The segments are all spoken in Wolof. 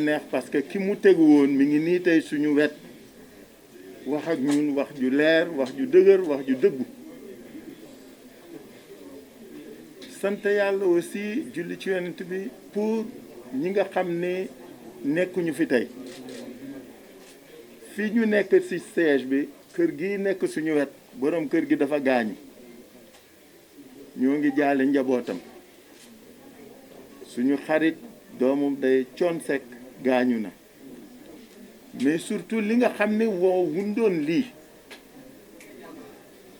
neex parce que ki mu tegu woon mi ngi nii tey suñu wet wax ak ñun wax ju leer wax ju dëgër wax ju dëggu sant yàlla aussi julli ci yonent bi pour ñi nga xam ne nekkuñu fi tey fii ñu nekk ci siège bi kër gi nekk suñu wet boroom kër gi dafa gaañu ñoo ngi jaale njabootam suñu xarit doomam day Thione Seck gaañu na mais surtout li nga xam ne wundoon lii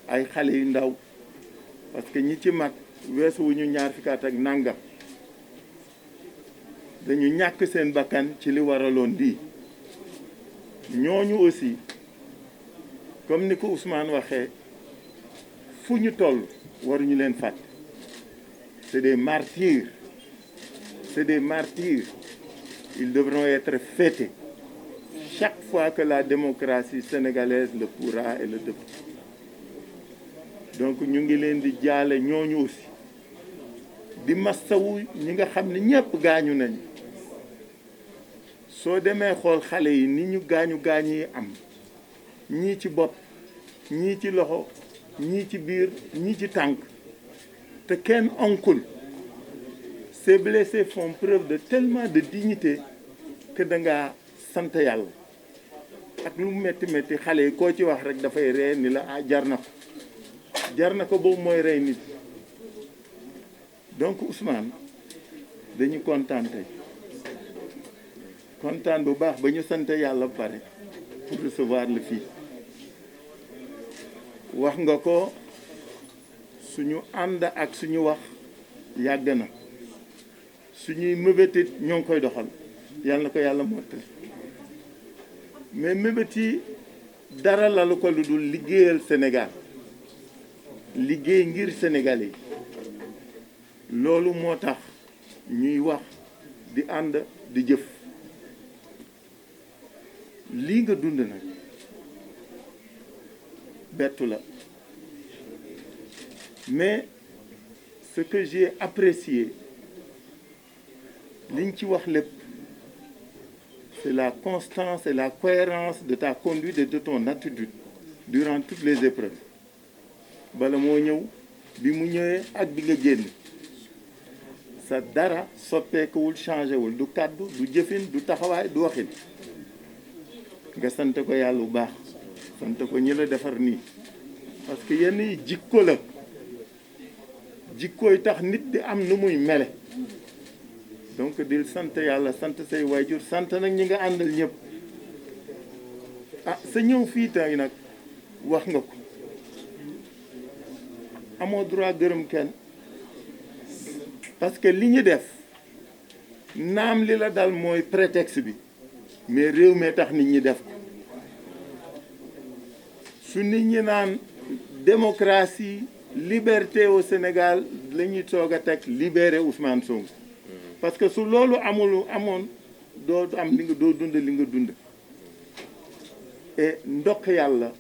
ay xale yu ndaw parce que ñi ci mag weesuwuñu ñaar fukki at ak nangam dañu ñàkk seen bakkan ci li waraloon lii ñooñu aussi comme ni ko Ousmane waxee fu ñu toll waruñu leen fàtte c'est des martyrs ils devront être fêtés chaque fois que la démocratie sénégalaise le pourra et le devra donc ñu ngi leen di jaale ñooñu aussi di massawu ñi nga xam ne ñëpp gaañu nañ soo demee xool xale yi ni ñu gaañu yi am ñii ci bopp ñii ci loxo ñii ci biir ñii ci tànk te kenn onkul ces blessés font preuve de tellement de dignité que da ngaa sant yàlla ak lu mu métti métti xale yi koo ci wax rek dafay ree ni la ah jar na ko boobu mooy rey nit donc Ousmane dañu kontaan tey kontaan bu baax ba ñu sant yàlla ba pare pour recevoir le fii wax nga ko suñu ànd ak suñu wax yàgg na suñuy mëbëtit ñoo ngi koy doxal yàlla na ko yàlla mottali mais mëbët yi dara lalu ko lu dul liggéeyal Sénégal liggéey ngir Sénégal yi loolu moo tax ñuy wax di ànd di jëf lii nga dund nag bettu la mais ce que j'ai apprécié liñ ci wax lépp c'est la constance et la cohérence de ta conduite et de ton attitude durant toutes les épreuves bala moo ñëw bi mu ñëwee ak bi nga génn sa dara soppeekuwul changé wul du kàddu du jëfin du taxawaay du waxin nga sant ko yàlla bu baax sant ko ñi la defar nii parce que yenn yi jikko la jikkooy tax nit di am nu muy mele donc dil sant yàlla sant say waajur sant nag ñi nga àndal ñëpp ah sa ñëw fii tey nag wax nga ko amoo droit gërëm kenn parce que li ñu def naam li la dal mooy prétexte bi mais réew mee tax nit ñi def ko su nit ñi naan démocratie liberté au Sénégal la ñuy soog a teg libérer Ousmane Sonko parce que su loolu amoon doo am li nga doo dund li nga dund et ndokk yàlla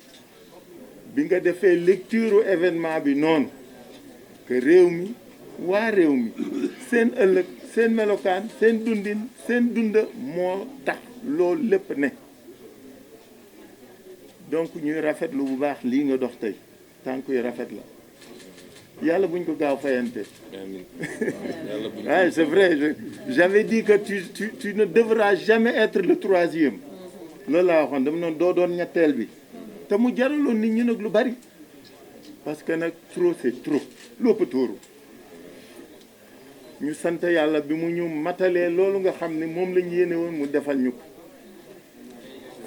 bi nga defee lecture événement bi noonu que réew mi waa réew mi seen ëllëg seen melokaan seen dundin seen dund moo tax loolu lépp ne donc ñuy rafetlu bu baax lii nga dox tey tànk yu rafet la yàlla buñ ko gaaw fayante. Ouais, c'est vrai j'avais dit que tu ne devras jamais être le troisième loolu laa waxoon dama noonu doo doon ñetteel bi te mu jaraloon nit ñi nag lu bari parce que nag trop c'est trop lépp tuuru ñu sant yàlla bi mu ñu matalee loolu nga xam ne moom lañu yéene woon mu defal ñu ko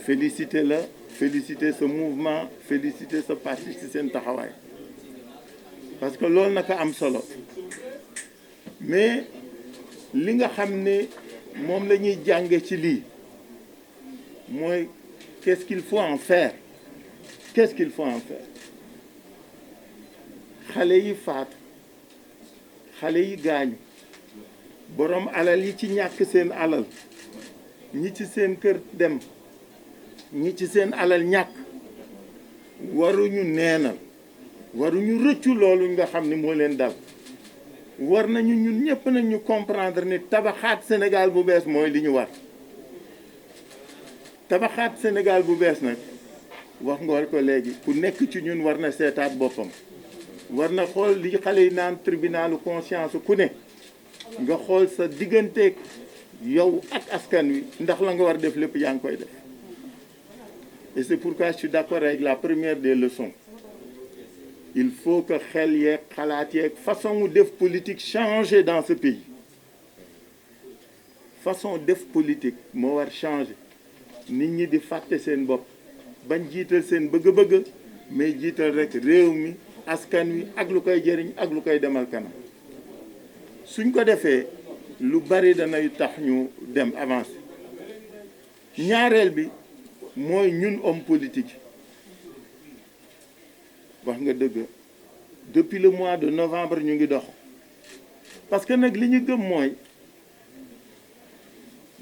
féliciter la féliciter ce mouvement féliciter ce parti ci seen taxawaay parce que loolu naka am solo mais li nga xam ne moom la ñuy jànge ci lii mooy qu'est-ce qu'il faut en faire qu'est-ce qu'il faut en faire xale yi faatu xale yi gaañu borom alal yi ci ñàkk seen alal ñi ci seen kër dem ñi ci seen alal ñàkk waruñu neenal waruñu rëccu loolu nga xam ne moo leen dal war nañu ñun ñëpp nañ ñu comprendre ni tabaxaat Sénégal bu bees mooy li ñu war tabaxaat Sénégal bu bees nag wax nga ko léegi ku nekk ci ñun war na seetaat boppam war na xool li xale yi naan tribunalu conscience ku ne nga xool sa digganteeg yow ak askan wi ndax la nga war def lépp yaa ngi koy def. Et c'est pourquoi je suis d'accord avec la première des leçons. Il faut que xel yeeg xalaat yeeg façon def politique changer dans ce pays. Façon def politique moo war changer nit ñi di fàtte seen bopp bañ jiital seen bëgg-bëgg mais jiital rek réew mi askan wi ak lu koy jëriñ ak lu koy demal kanam suñ ko defee lu bari danay tax ñu dem avancer. ñaareel bi mooy ñun homme politique wax nga dëgg depuis le mois de novembre ñu ngi dox parce que nag li ñu gëm mooy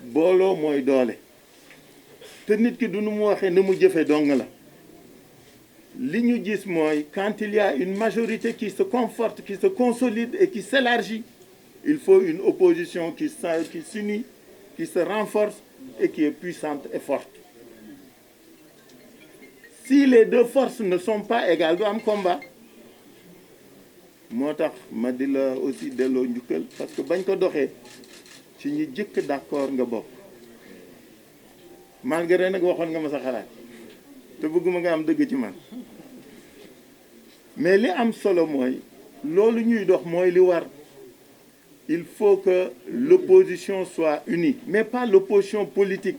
booloo mooy doole te nit ki du nu mu waxee na mu jëfe dong la li ñu gis mooy quand il y a une majorité qui se conforte qui se consolide et qui s'élargit il faut une opposition qui s'unit qui se renforce et qui est puissante et forte. Si les deux forces ne sont pas égales du am combat moo tax ma di la aussi delloo njukkal parce que bañ ko doxee ci ñi jëkk d'accord nga bokk malgré nag waxoon nga ma sa xalaat te bëgguma nga am dëgg ci man mais li am solo mooy loolu ñuy dox mooy li war. Il faut que l'opposition soit unie mais pas l'opposition politique.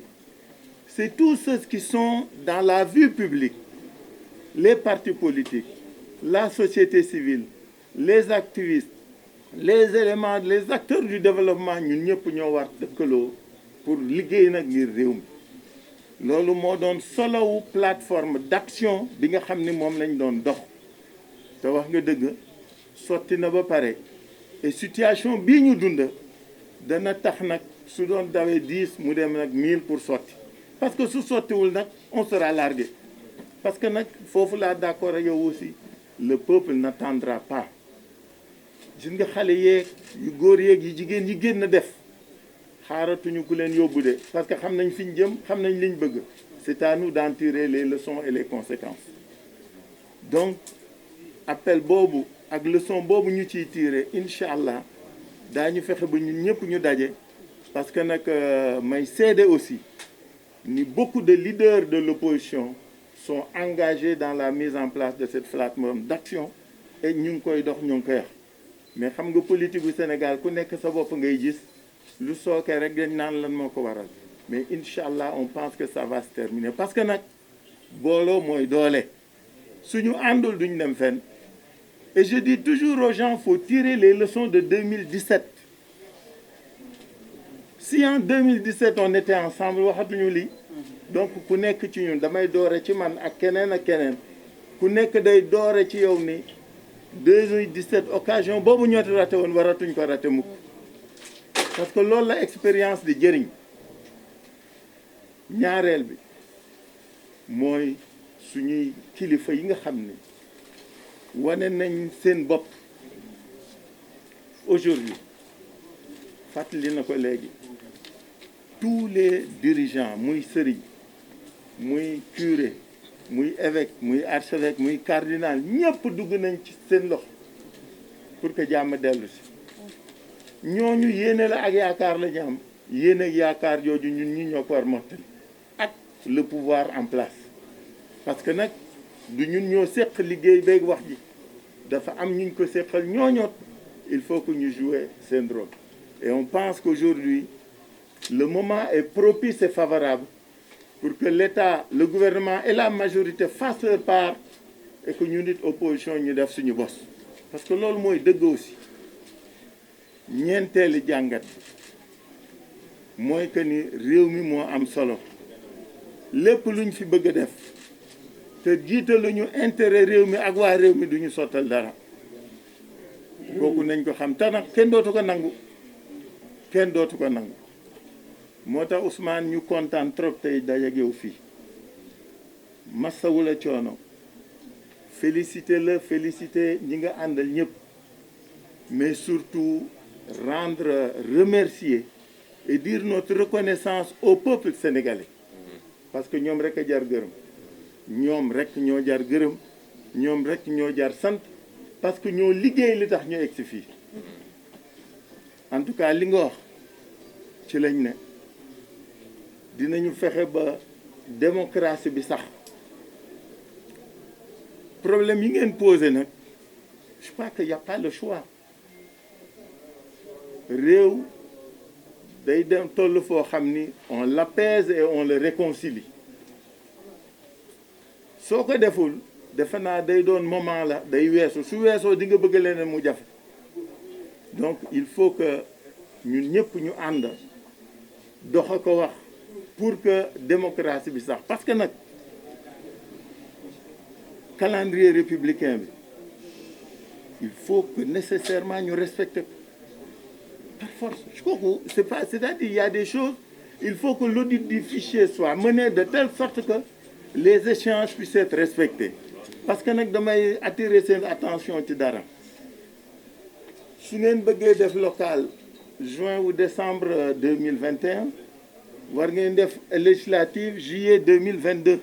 C'est tous ceux qui sont dans la vue publique, les partis politiques, la société civile, les activistes, les éléments, les acteurs du développement ñun ñëpp ñoo war dëkkaloo pour liggéey nag ngir réew mi loolu moo doon solowu plateforme d'action bi nga xam ni moom lañ doon dox te wax nga dëgg sotti na ba pare et situation bii ñu dund dana tax nag su doon dawee 10 mu dem nag 1000 pour sotti parce que su sottiwul nag on sera largué parce que nag foofu laa d'accord ak yow aussi le peuple n'attendra pas gis nga xale yeeg yu góor yeeg yu jigéen yi génn def xaaratuñu ku leen yóbbu de parce que xam nañ fi ñu jëm xam nañ liñ bëgg c'est à nous d'en tirer les leçons et les conséquences donc appel boobu ak leçon boobu ñu ciy tirer incha allah daañu fexe ba ñun ñëpp ñu daje parce que nag may seede aussi ni beaucoup de leaders de l'opposition sont engagés dans la mise en place de cette plateforme d'action et ñu ngi koy dox ñu ngi koy wax mais xam nga politique bu Sénégal ku nekk sa bopp ngay gis lu sookee rek dañ naan lan moo ko waral mais incha allah on pense que ça va se terminer parce que nag booloo mooy doole suñu àndul duñ dem fenn. Et je dis toujours aux gens, faut tirer les leçons de 2017. Si en 2017 on était ensemble waxatuñu lii donc ku nekk ci ñun damay doore ci man ak keneen ku nekk day doore ci yow ni 2017 occasion boobu ñoo raté woon waratuñ ko raté mukk parce que loolu la expérience di jëriñ. ñaareel bi mooy suñuy kilifa yi nga xam ni wane nañ seen bopp aujourd'hui fàttali na ko léegi tous les dirigeants muy sëriñ muy curé muy évêque muy archevêque muy cardinal ñëpp dugg nañ ci seen loxo pour que jàmm dellu si ñooñu yéene la ak yaakaar la ñu am yéene ak yaakaar jooju ñun ñi ñoo ko war mottali ak le pouvoir en place parce que nag du ñun ñoo séq liggéey beeg wax ji dafa am ñu ko séqal ñooñoot il faut que ñu jouer seen rôle et on pense qu'aujourd'hui le moment est propice et favorable pour que l'État le gouvernement et la majorité fassent leur part et que ñu nit opposition ñu def suñu bos parce que loolu mooy dëgg aussi ñeenteeli jàngat mooy que ni réew mi moo am solo lépp luñ fi bëgg a def te jiitaluñu intérêt réew mi ak waa réew mi duñu sottal dara kooku nañ ko xam te nag kenn dootu ko nangu moo tax Ousmane ñu kontaan trop tey dajeeg yow fii masawu la coono féliciter ñi nga àndal ñëpp mais surtout remercier et dire notre reconnaissance au peuple sénégalais parce que ñoom rek a jar gërëm ñoom rek ñoo jar gërëm ñoom rek ñoo jar sant parce que ñoo liggéey li tax ñu egg si fii en tout cas li nga wax ci lañ ne dinañu fexe ba démocratie bi sax problème yi ngeen posé nag je crois que y a pas le choix réew day dem toll foo xam ni on l'apaise et on le réconcilie soo ko deful defe naa day doon moment la day weesu su weesoo di nga bëgg leneen mu jafe donc il faut que ñun ñëpp ñu ànd doxa ko wax pour que démocratie bi sax parce que nag calendrier républicain bi il faut que nécessairement ñu respecter par force je crois que c'est pas c'est-à-dire il y a des choses il faut que l'audit du fichier soit mené de telle sorte que les échéances puissent être respectés parce que nag damay attirer seen attention ci dara su ngeen bëggee def local juin ou décembre 2021 war ngeen def législative juillet 2022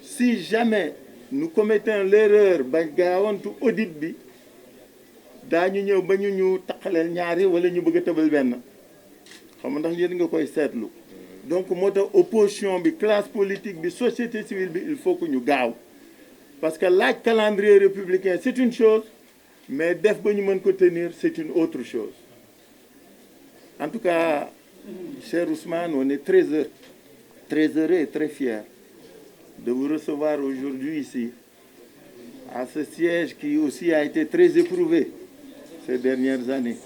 si jamais nous commettons l'erreur ba gaawantu audit bi daañu ñëw ba ñu taqaleel ñaari wala ñu bëgg a tëbal benn xam nga ndax yéen nga koy seetlu donc moo tax opposition bi classe politique bi société civile bi il faut que ñu gaaw parce que laaj calendrier républicain c'est une chose mais def ba ñu mën ko tenir c'est une autre chose en tout cas cher Ousmane on est très heureux et très fiers de vous recevoir aujourd'hui ici à ce siège qui aussi a été très éprouvé ces dernières années